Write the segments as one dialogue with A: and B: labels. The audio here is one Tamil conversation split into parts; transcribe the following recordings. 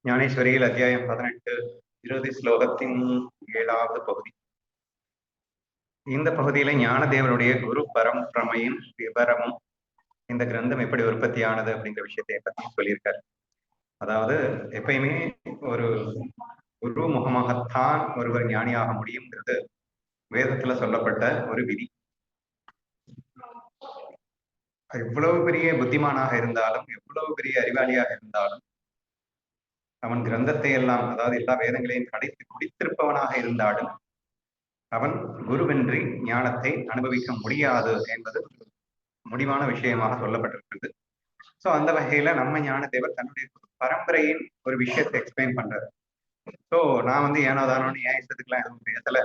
A: ஞானேஸ்வரியில் அத்தியாயம் 18 இறுதி ஸ்லோகத்தின் 7வது பகுதி. இந்த பகுதியில ஞானதேவனுடைய குரு பரம்பிரமையின் விவரமும் இந்த கிரந்தம் எப்படி உற்பத்தியானது அப்படிங்கிற விஷயத்தை பற்றி சொல்லியிருக்காரு. அதாவது எப்பயுமே ஒரு குரு முகமாகத்தான் ஒருவர் ஞானியாக முடியுங்கிறது வேதத்துல சொல்லப்பட்ட ஒரு விதி. எவ்வளவு பெரிய புத்திமானாக இருந்தாலும், எவ்வளவு பெரிய அறிவாளியாக இருந்தாலும், அவன் கிரந்தத்தை எல்லாம், அதாவது எல்லா வேதங்களையும் கடைத்து குடித்திருப்பவனாக இருந்தாலும் அவன் குருவென்றி ஞானத்தை அனுபவிக்க முடியாது என்பது முடிவான விஷயமாக சொல்லப்பட்டிருக்கிறது. சோ அந்த வகையில நம்ம ஞானதேவர் தன்னுடைய பரம்பரையின் ஒரு விஷயத்தை எக்ஸ்பிளைன் பண்றாரு. சோ நான் ஏனோதானோன்னு ஏன் இஷ்டத்துக்குலாம் எதுவும் பேசல.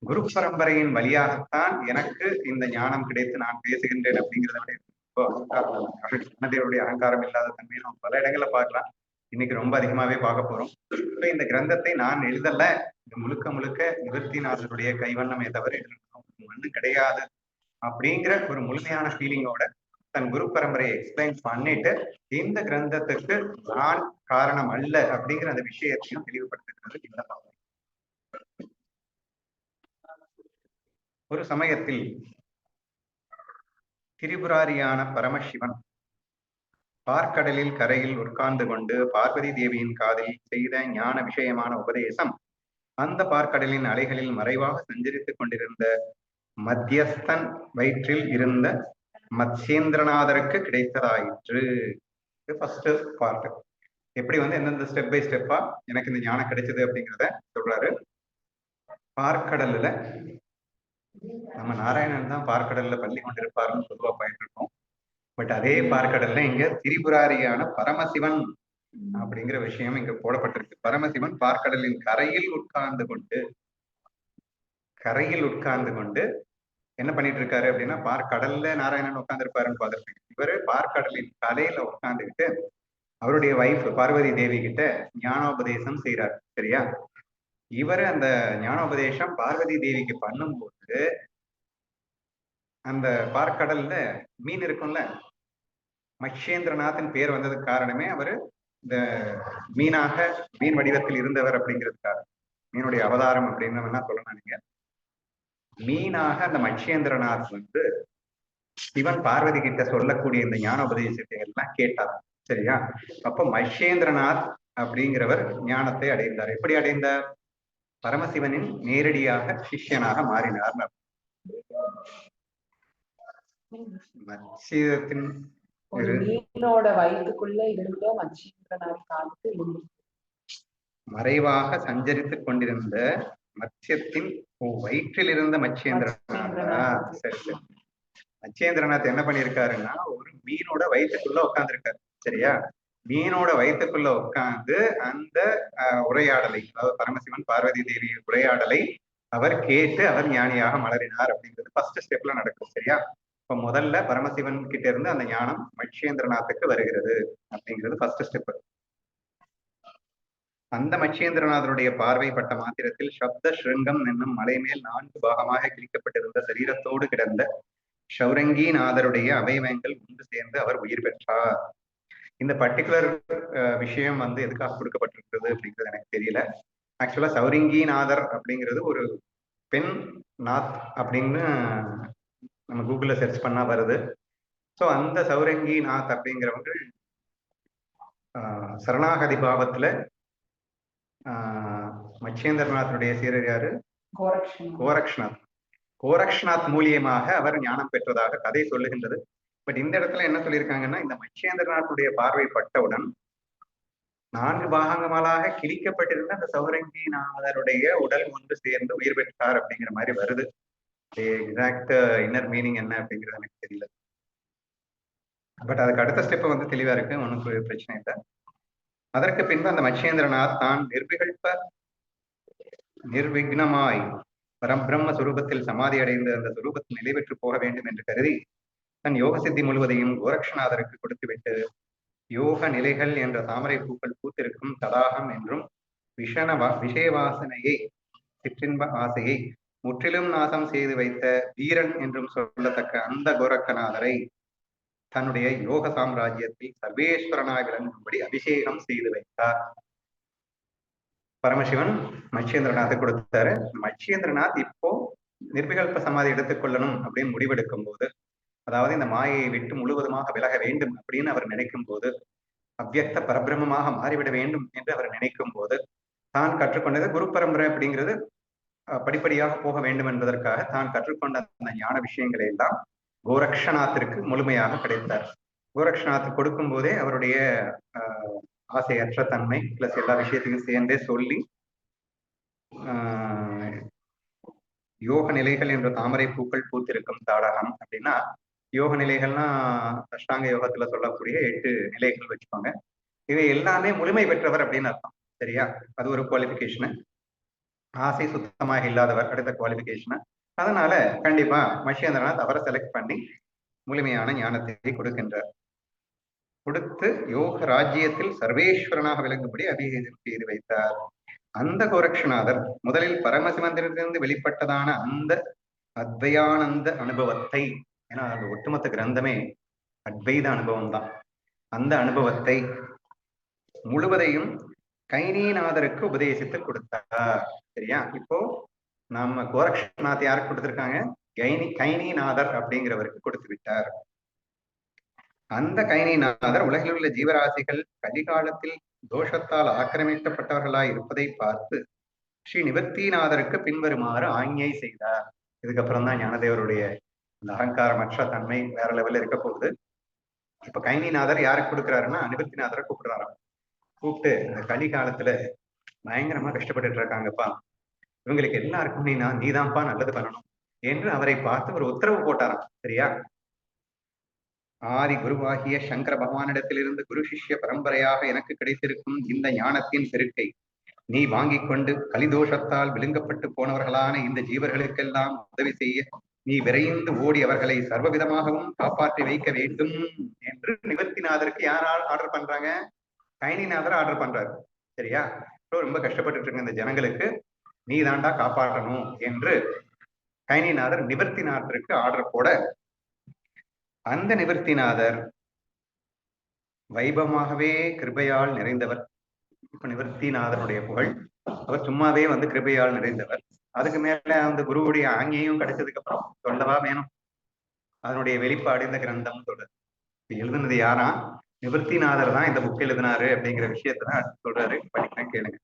A: குரு பரம்பரையின் வழியாகத்தான் எனக்கு இந்த ஞானம் கிடைத்து நான் பேசுகின்றேன் அப்படிங்கிறத விட ஞானதேவருடைய அகங்காரம் இல்லாத தன்மையை நம்ம பல இடங்களை பார்க்கலாம். இன்னைக்கு ரொம்ப அதிகமாவே பார்க்க போறோம். இந்த கிரந்தத்தை நான் எழுதல, இது முழுக்க முழுக்க நிவர்த்திநாதருடைய கைவண்ணமே தவிர ஒண்ணு கிடையாது அப்படிங்கிற ஒரு முழுமையான ஃபீலிங்கோட தன் குரு பரம்பரையை எக்ஸ்பிளைன் பண்ணிட்டு இந்த கிரந்தத்துக்கு நான் காரணம் அல்ல அப்படிங்கிற அந்த விஷயத்தையும் தெளிவுபடுத்துகிறது இந்த பகுதி. ஒரு சமயத்தில் திரிபுராரியான பரமசிவன் பார்க்கடலில் கரையில் உட்கார்ந்து கொண்டு பார்வதி தேவியின் காதில் செய்த ஞான விஷயமான உபதேசம் அந்த பார்க்கடலின் அலைகளில் மறைவாக சஞ்சரித்துக் கொண்டிருந்த மத்தியஸ்தன் வயிற்றில் இருந்த மத்சேந்திரநாதருக்கு கிடைத்ததாயிற்று. First part. எப்படி எந்தெந்த ஸ்டெப் பை ஸ்டெப்பா எனக்கு இந்த ஞானம் கிடைச்சது அப்படிங்கிறத சொல்றாரு. பார்க்கடல்ல நம்ம நாராயணன் தான் பார்க்கடல்ல பள்ளி கொண்டிருப்பாருன்னு பொதுவா போயிட்டு இருக்கோம். பட் அதே பார்க்கடல்ல இங்க திரிபுராரியான பரமசிவன் அப்படிங்கிற விஷயம் இங்க போடப்பட்டிருக்கு. பரமசிவன் பார்க்கடலின் கரையில் உட்கார்ந்து கொண்டு என்ன பண்ணிட்டு இருக்காரு அப்படின்னா, பார்க்கடல்ல நாராயணன் உட்கார்ந்து இருப்பாருன்னு பார்த்துருப்பீங்க. இவரு பார்க்கடலின் கரையில உட்கார்ந்துக்கிட்டு அவருடைய வைஃப் பார்வதி தேவி கிட்ட ஞானோபதேசம் செய்யறாரு. சரியா? இவரு அந்த ஞானோபதேசம் பார்வதி தேவிக்கு பண்ணும்போது அந்த பார்க்கடல்ல மீன் இருக்கும்ல, மத்சேந்திரநாதன் பேர் வந்ததுக்கு காரணமே அவரு இந்த மீன் வடிவத்தில் இருந்தவர் அப்படிங்கிறதுக்காக, மீனுடைய அவதாரம் அப்படின்னு வேணா சொல்லலாம். நீங்க மீனாக அந்த மத்சேந்திரநாத் சிவன் பார்வதி கிட்ட சொல்லக்கூடிய இந்த ஞானோபதேசத்தை எல்லாம் கேட்டார். சரியா? அப்ப மத்சேந்திரநாத் அப்படிங்கிறவர் ஞானத்தை அடைந்தார். எப்படி அடைந்தார்? பரமசிவனின் நேரடியாக சிஷ்யனாக மாறினார். மத்சேதத்தின்
B: வயிற்றுக்குள்ள இருந்த மத்சேந்திரநாத்
A: மறைவாக சஞ்சரித்துக் கொண்டிருந்த மத்ஸ்யத்தின் வயிற்றில் இருந்த மத்சேந்திரநாத். சரி சரி. மத்சேந்திரநாத் என்ன பண்ணிருக்காருன்னா, ஒரு மீனோட வயிற்றுக்குள்ள உட்கார்ந்துருக்காரு. சரியா? மீனோட வயிற்றுக்குள்ள உட்கார்ந்து அந்த உரையாடலை, அதாவது பரமசிவன் பார்வதி தேவி உரையாடலை அவர் கேட்டு அவர் ஞானியாக மலரினார் அப்படிங்கிறது ஃபர்ஸ்ட் ஸ்டெப்ல நடக்கும். சரியா? இப்ப முதல்ல பரமசிவன் கிட்ட இருந்து அந்த ஞானம் மத்சேந்திரநாத்துக்கு வருகிறது அப்படிங்கிறது ஃபர்ஸ்ட் ஸ்டெப். அந்த மத்சேந்திரநாதருடைய பார்வைப்பட்ட மாத்திரத்தில் சப்த ஸ்ருங்கம் என்னும் மலை மேல் 4 பாகமாக கிழிக்கப்பட்டிருந்த சரீரத்தோடு கிடந்த சௌரங்கிநாதருடைய அவயவங்கள் ஒன்று சேர்ந்து அவர் உயிர் பெற்றார். இந்த பர்டிகுலர் விஷயம் எதுக்காக கொடுக்கப்பட்டிருக்கிறது அப்படிங்கிறது எனக்கு தெரியல. ஆக்சுவலா சௌரங்கிநாதர் அப்படிங்கிறது ஒரு பெண் நாத் அப்படின்னு நம்ம கூகுள்ல சர்ச் பண்ணா வருது. ஸோ அந்த சௌரங்கிநாத் அப்படிங்கிறவங்க சரணாகதி பாவத்துல மத்சேந்திரநாதனுடைய சீரர் யாரு? கோரக்ஷநாத். கோரக்ஷநாத் மூலியமாக அவர் ஞானம் பெற்றதாக கதை சொல்லுகின்றது. பட் இந்த இடத்துல என்ன சொல்லியிருக்காங்கன்னா, இந்த மத்சேந்திரநாத்துடைய பார்வைப்பட்டவுடன் 4 பாகங்களாக கிழிக்கப்பட்டிருந்த அந்த சௌரங்கிநாதருடைய உடல் ஒன்று சேர்ந்து உயிர் பெற்றார் அப்படிங்கிற மாதிரி வருது. எக்ஸாக்ட் இன்னர் மீனிங் என்ன அப்படிங்கிறது எனக்கு தெரியல. பட் அதுக்கு அடுத்த ஸ்டெப் தெளிவா இருக்கு, ஒன்றும் பிரச்சனை இல்லை. அதற்கு பின்பு அந்த மத்சேந்திரநாத் தான் நிர்விக்னமாய் பரபிரம்ம சுரூபத்தில் சமாதி அடைந்து அந்த சுரூபத்தில் நிலை பெற்று போக வேண்டும் என்று கருதி தன் யோக சித்தி முழுவதையும் கோரக்ஷநாதருக்கு கொடுத்துவிட்டு யோக நிலைகள் என்ற தாமரை பூக்கள் பூத்திருக்கும் தடாகம் என்றும் விஷயவாசனையை, சிற்றின்ப ஆசையை முற்றிலும் நாசம் செய்து வைத்த வீரன் என்றும் சொல்லத்தக்க அந்த கோரக்கநாதரை தன்னுடைய யோக சாம்ராஜ்யத்தில் சர்வேஸ்வரனாய் விளங்கும்படி அபிஷேகம் செய்து வைத்தார். பரமசிவன் மச்சேந்திரநாத் கொடுத்தாரு. மச்சேந்திரநாத் இப்போ நிர்விகல்ப சமாதி எடுத்துக்கொள்ளணும் அப்படின்னு முடிவெடுக்கும் போது, அதாவது இந்த மாயையை விட்டு முழுவதுமாக விலக வேண்டும் அப்படின்னு அவர் நினைக்கும் போது, அவ்வியக்த பரபிரமமாக மாறிவிட வேண்டும் என்று அவர் நினைக்கும் போது, தான் கற்றுக்கொண்டது குரு பரம்பரை அப்படிங்கிறது படிப்படியாக போக வேண்டும் என்பதற்காக தான் கற்றுக்கொண்ட அந்த ஞான விஷயங்களை எல்லாம் கோரக்ஷநாத்திற்கு முழுமையாக கிடைத்தார். கோரக்ஷநாத் கொடுக்கும் போதே அவருடைய ஆசையற்ற தன்மை பிளஸ் எல்லா விஷயத்தையும் சேர்ந்தே சொல்லி யோக நிலைகள் என்ற தாமரை பூக்கள் பூத்திருக்கும் தாடகம் அப்படின்னா, யோக நிலைகள்னா அஷ்டாங்க யோகத்துல சொல்லக்கூடிய 8 நிலைகள் வச்சுக்கோங்க. இவை எல்லாமே முழுமை பெற்றவர் அப்படின்னு அர்த்தம். சரியா? அது ஒரு குவாலிபிகேஷன். ஆசை சுத்தமாக இல்லாதவர் அடுத்த குவாலிபிகேஷன். அதனால கண்டிப்பா மச்சேந்திரநாத் அவரை செலக்ட் பண்ணி முழுமையான ஞானத்தை கொடுக்கின்றார். கொடுத்து யோக ராஜ்யத்தில் சர்வேஸ்வரனாக விளங்கும்படி அபிஷேகம் செய்து வைத்தார். அந்த கோரக்ஷநாதர் முதலில் பரமசிவந்திலிருந்து வெளிப்பட்டதான அந்த அத்வையானந்த அனுபவத்தை, ஏன்னா அந்த ஒட்டுமொத்த கிரந்தமே அத்வைத அனுபவம் தான், அந்த அனுபவத்தை முழுவதையும் கைனீநாதருக்கு உபதேசித்து கொடுத்தார். சரியா? இப்போ நம்ம கோரக்ஷநாத் யாருக்கு கொடுத்திருக்காங்க? கைனீநாதர் அப்படிங்கிறவருக்கு கொடுத்து விட்டார். அந்த கைனீநாதர் உலகில் உள்ள ஜீவராசிகள் கலிகாலத்தில் தோஷத்தால் ஆக்கிரமிக்கப்பட்டவர்களாய் இருப்பதை பார்த்து ஸ்ரீ நிவர்த்திநாதருக்கு பின்வருமாறு ஆஞ்ஞை செய்தார். இதுக்கப்புறம் தான் ஞானதேவருடைய இந்த அகங்காரமற்ற தன்மை வேற லெவல்ல இருக்க போகுது. இப்ப கைனீநாதர் யாருக்கு கொடுக்குறாருன்னா நிவர்த்திநாதரை கூப்பிடுறாராம். கூப்பிட்டு இந்த கலிகாலத்துல பயங்கரமா கஷ்டப்பட்டுட்டு இருக்காங்கப்பா, இவங்களுக்கு எல்லாருக்கும் நீதான்ப்பா நல்லது பண்ணணும் என்று அவரை பார்த்து ஒரு உத்தரவு போட்டாராம். சரியா? ஆதி குருவாகிய சங்கர பகவானிடத்திலிருந்து குரு சிஷ்ய பரம்பரையாக எனக்கு கிடைத்திருக்கும் இந்த ஞானத்தின் பெருக்கை நீ வாங்கிக் கொண்டு கலிதோஷத்தால் விழுங்கப்பட்டு போனவர்களான இந்த ஜீவர்களுக்கெல்லாம் உதவி செய்ய நீ விரைந்து ஓடி அவர்களை சர்வவிதமாகவும் காப்பாற்றி வைக்க வேண்டும் என்று நிவர்த்திநாதருக்கு யார் ஆர்டர் பண்றாங்க? கைனீநாதர் ஆர்டர் பண்றாரு. சரியா? ரொம்ப கஷ்டப்பட்டு இருக்க இந்த ஜனங்களுக்கு நீ தாண்டா காப்பாற்றணும் என்று கைனீநாதர் நிவர்த்திநாதருக்கு ஆர்டர் போட, அந்த நிவர்த்திநாதர் வைபவமாகவே கிருபையால் நிறைந்தவர். இப்ப நிவர்த்திநாதனுடைய புகழ், அவர் சும்மாவே கிருபையால் நிறைந்தவர். அதுக்கு மேல அந்த குருவுடைய ஆங்கியும் கிடைச்சதுக்கு அப்புறம் சொல்லவா வேணும்? அதனுடைய வெளிப்பாடு இந்த கிரந்தம் சொல்றது. எழுதுனது யாரா? நிவர்த்திநாதர் தான் இந்த புக் எழுதினாரு அப்படிங்கிற விஷயத்தான் சொல்றாரு. படிக்கிறேன், கேளுங்க.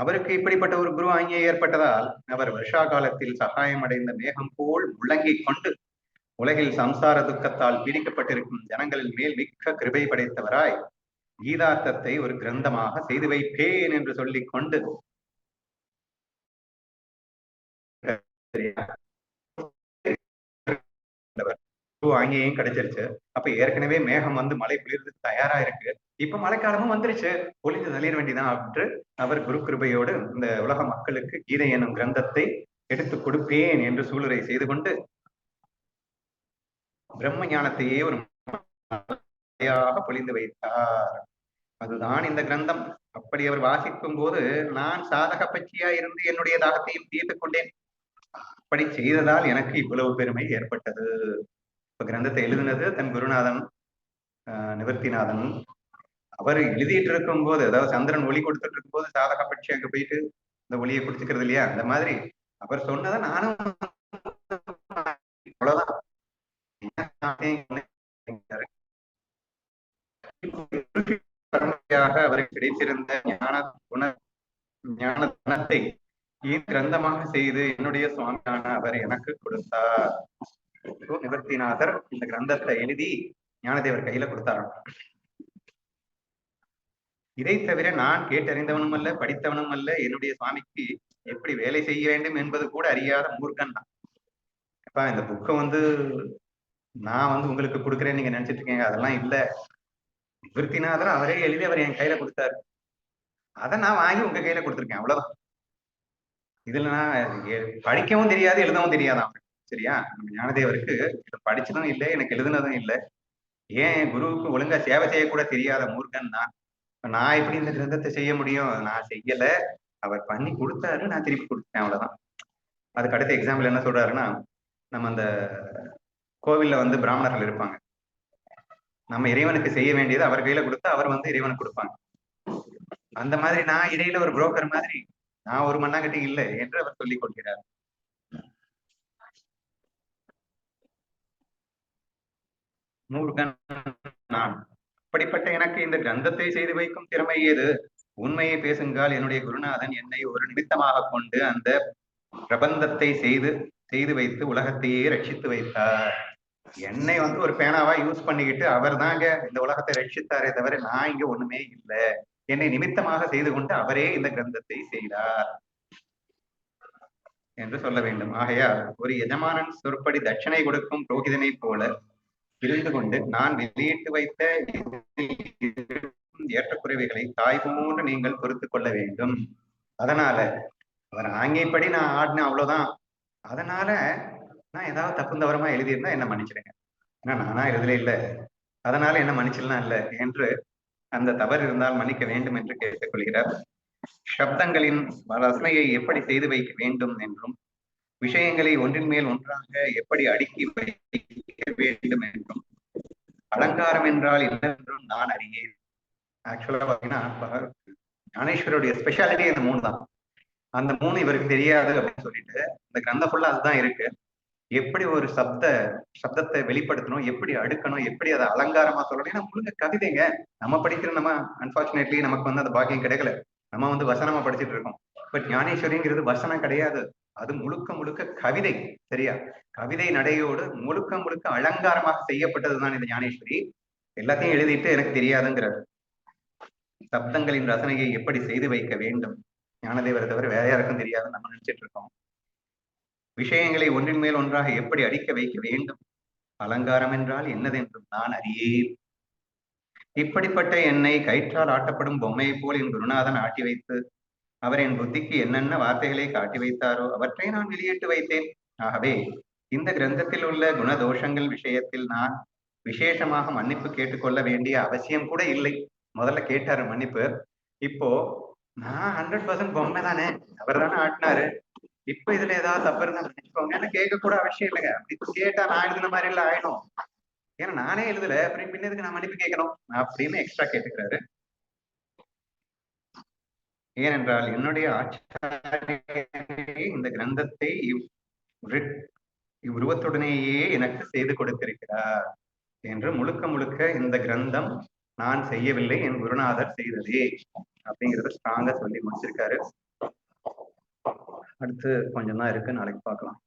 A: அவருக்கு இப்படிப்பட்ட ஒரு குரு ஆங்கியை ஏற்பட்டதால் அவர் வருஷா காலத்தில் சகாயம் அடைந்த மேகம் போல் முழங்கிக் கொண்டு உலகில் சம்சார துக்கத்தால் பீடிக்கப்பட்டிருக்கும் ஜனங்களின் மேல் மிக்க கிருபை படைத்தவராய் கீதார்த்தத்தை ஒரு கிரந்தமாக செய்து வைப்பேன் என்று சொல்லிக் கொண்டு ஆங்கியையும் கிடைச்சிருச்சு. அப்ப ஏற்கனவே மேகம் மழை பொழியறதுக்கு தயாரா இருக்கு. இப்ப மழைக்காலமும் வந்துருச்சு, பொழிந்து தளிர வேண்டிதான் அப்படின்ட்டு அவர் குரு கிருபையோடு இந்த உலக மக்களுக்கு கீதை எனும் கிரந்தத்தை எடுத்து கொடுப்பேன் என்று சூளுரை செய்து கொண்டு பிரம்ம ஞானத்தையே ஒரு பொழிந்து வைத்தார். அதுதான் இந்த கிரந்தம். அப்படி அவர் வாசிக்கும் போது நான் சாதக பட்சியா இருந்து என்னுடைய தாகத்தையும் தீர்த்து கொண்டேன். அப்படி செய்ததால் எனக்கு இவ்வளவு பெருமை ஏற்பட்டது. இப்ப கிரந்தத்தை எழுதினது தன் குருநாதன் நிவர்த்திநாதன். அவர் எழுதிட்டு இருக்கும் போது, அதாவது சந்திரன் ஒளி கொடுத்துட்டு இருக்கும் போது சாதக பட்சி அங்க போயிட்டு இந்த ஒளியை குடிச்சுக்கிறது இல்லையா, அந்த மாதிரி அவர் சொன்னதை நானும் அவ்வளவுதான். அவருக்கு கிடைத்திருந்த ஞான குணத்தை கிரந்தமாக செய்து என்னுடைய சுவாமியான அவர் எனக்கு கொடுத்தார். நிவர்த்திநாதர் இந்த கிரந்தத்தை எழுதி ஞானதேவர் கையில கொடுத்தாராம். இதை தவிர நான் கேட்டறிந்தவனும் அல்ல, படித்தவனும் அல்ல. என்னுடைய சுவாமிக்கு எப்படி வேலை செய்ய வேண்டும் என்பது கூட அறியாத மூர்க்கன் தான். அப்ப இந்த புக்கை நான் உங்களுக்கு கொடுக்குறேன்னு நீங்க நினைச்சிட்டு இருக்கீங்க, அதெல்லாம் இல்ல. நிவர்த்திநாதர் அவரே எழுதி அவர் என் கையில கொடுத்தாரு. அதை நான் வாங்கி உங்க கையில கொடுத்துருக்கேன், அவ்வளவுதான். இதுல நான் படிக்கவும் தெரியாது, எழுதவும் தெரியாதான். சரியா? நம்ம ஞானதேவருக்கு இதை படிச்சதும் இல்லை, எனக்கு எழுதுனதும் இல்லை. ஏன் குருவுக்கு ஒழுங்கா சேவை செய்யக்கூட தெரியாத மூர்க்கன் தான். நான் எப்படி இந்த கிரந்தத்தை செய்ய முடியும்? நான் செய்யல, அவர் பண்ணி கொடுத்தாரு, நான் திருப்பி கொடுத்தேன், அவ்வளவுதான். அதுக்கு அடுத்த எக்ஸாம்பிள் என்ன சொல்றாருன்னா, நம்ம அந்த கோவில்ல வந்து பிராமணர்கள் இருப்பாங்க. நம்ம இறைவனுக்கு செய்ய வேண்டியது அவர் கையில கொடுத்தா அவர் வந்து இறைவனுக்கு கொடுப்பாங்க. அந்த மாதிரி நான் இடையில ஒரு புரோக்கர் மாதிரி, நான் ஒரு மண்ணாங்கட்டி இல்லை என்று அவர் சொல்லிக் கொள்கிறார். மூர்க்கன் நான். அப்படிப்பட்ட எனக்கு இந்த கிரந்தத்தை செய்து வைக்கும் திறமை ஏது? உண்மையை பேசுங்கால் என்னுடைய குருநாதன் என்னை ஒரு நிமித்தமாக கொண்டு அந்த பிரபந்தத்தை செய்து வைத்து உலகத்தையே ரட்சித்து வைத்தார். என்னை வந்து ஒரு பேனாவா யூஸ் பண்ணிக்கிட்டு அவர் தாங்க இந்த உலகத்தை ரட்சித்தாரே தவிர நான் இங்க ஒண்ணுமே இல்லை. என்னை நிமித்தமாக செய்து கொண்டு அவரே இந்த கிரந்தத்தை செய்தார் என்று சொல்ல வேண்டும். ஆகையால் ஒரு எஜமானன் சொற்படி தட்சணை கொடுக்கும் புரோகிதனை போல இருந்து கொண்டு நான் வெளியிட்டு வைத்த ஏற்றக்குறைவுகளை தாய் போன்று நீங்கள் பொறுத்து கொள்ள வேண்டும். அதனால அவர் ஆங்கியப்படி நான் ஆடினேன், அவ்வளவுதான். அதனால நான் ஏதாவது தப்பு தவறமா எழுதியிருந்தா என்ன மன்னிச்சிடுங்க. ஏன்னா நானா எழுதல இல்லை, அதனால என்ன மன்னிச்சிடலாம் இல்லை என்று அந்த தவறு இருந்தால் மன்னிக்க வேண்டும் என்று கேட்டுக்கொள்கிறார். சப்தங்களின் ரசனையை எப்படி செய்து வைக்க வேண்டும் என்றும், விஷயங்களை ஒன்றின் மேல் ஒன்றாக எப்படி அடுக்கி வைக்க வேண்டும் என்றும், அலங்காரம் என்றால் என்னவென்றும் நான் அறியேன். ஆக்சுவலா பாத்தீங்கன்னா ஞானேஸ்வருடைய ஸ்பெஷாலிட்டி இந்த 3 தான். அந்த 3 இவருக்கு தெரியாது அப்படின்னு சொல்லிட்டு இந்த கிரந்தம் ஃபுல்லா அதுதான் இருக்கு. எப்படி ஒரு சப்தத்தை வெளிப்படுத்தணும், எப்படி அடுக்கணும், எப்படி அதை அலங்காரமா சொல்லணும். ஏன்னா முழுக்க கவிதைங்க. நம்ம படிக்கிற நம்ம அன்பார்ச்சுனேட்லி நமக்கு வந்து அந்த பாக்கியம் கிடைக்கல. நம்ம வந்து வசனமா படிச்சுட்டு இருக்கோம். பட் ஞானேஸ்வரிங்கிறது வசனம் கிடையாது, அது முழுக்க முழுக்க கவிதை. சரியா? கவிதை நடையோடு முழுக்க முழுக்க அலங்காரமாக செய்யப்பட்டதுதான் இந்த ஞானேஸ்வரி. எல்லாத்தையும் எழுதிட்டு எனக்கு தெரியாதுங்கிறார். சப்தங்களின் ரசனையை எப்படி செய்து வைக்க வேண்டும், ஞானதேவரை தவிர வேற யாருக்கும் தெரியாதுன்னு நம்ம நினைச்சிட்டு இருக்கோம். விஷயங்களை ஒன்றின் மேல் ஒன்றாக எப்படி அடிக்க வைக்க வேண்டும், அலங்காரம் என்றால் என்னதென்றும் நான் அறியேன். இப்படிப்பட்ட என்னை கயிற்றால் ஆட்டப்படும் பொம்மையை போல் என் குருநாதன் ஆட்டி வைத்து அவர் என் புத்திக்கு என்னென்ன வார்த்தைகளை காட்டி வைத்தாரோ அவற்றை நான் வெளியிட்டு வைத்தேன். ஆகவே இந்த கிரந்தத்தில் உள்ள குணதோஷங்கள் விஷயத்தில் நான் விசேஷமாக மன்னிப்பு கேட்டுக்கொள்ள வேண்டிய அவசியம் கூட இல்லை. முதல்ல கேட்டாரு மன்னிப்பு. இப்போ நான் 100% பொம்மை தானே, அவர் தானே ஆட்டினாரு, இப்ப இதுல ஏதாவது தப்பு இருந்தா மன்னிச்சுக்கோங்க, கேட்க கூட அவசியம் இல்லைங்க. அப்படி கேட்டா நான் எழுதுன மாதிரி எல்லாம் ஆயிடும். ஏன்னா நானே எழுதல, அப்புறம் பின்னதுக்கு நான் மன்னிப்பு கேட்கணும் அப்படின்னு எக்ஸ்ட்ரா கேட்டுக்கிறாரு. ஏனென்றால் என்னுடைய ஆச்சாரியரே இந்த கிரந்தத்தை இவ்வுருவத்துடனேயே எனக்கு செய்து கொடுத்திருக்கிறார் என்று முழுக்க முழுக்க இந்த கிரந்தம் நான் செய்யவில்லை, என் குருநாதர் செய்ததே அப்படிங்கறத ஸ்ட்ராங்கா சொல்லி முடிச்சிருக்காரு. அடுத்து கொஞ்சம் தான் இருக்கு, நாளைக்கு பார்க்கலாம்.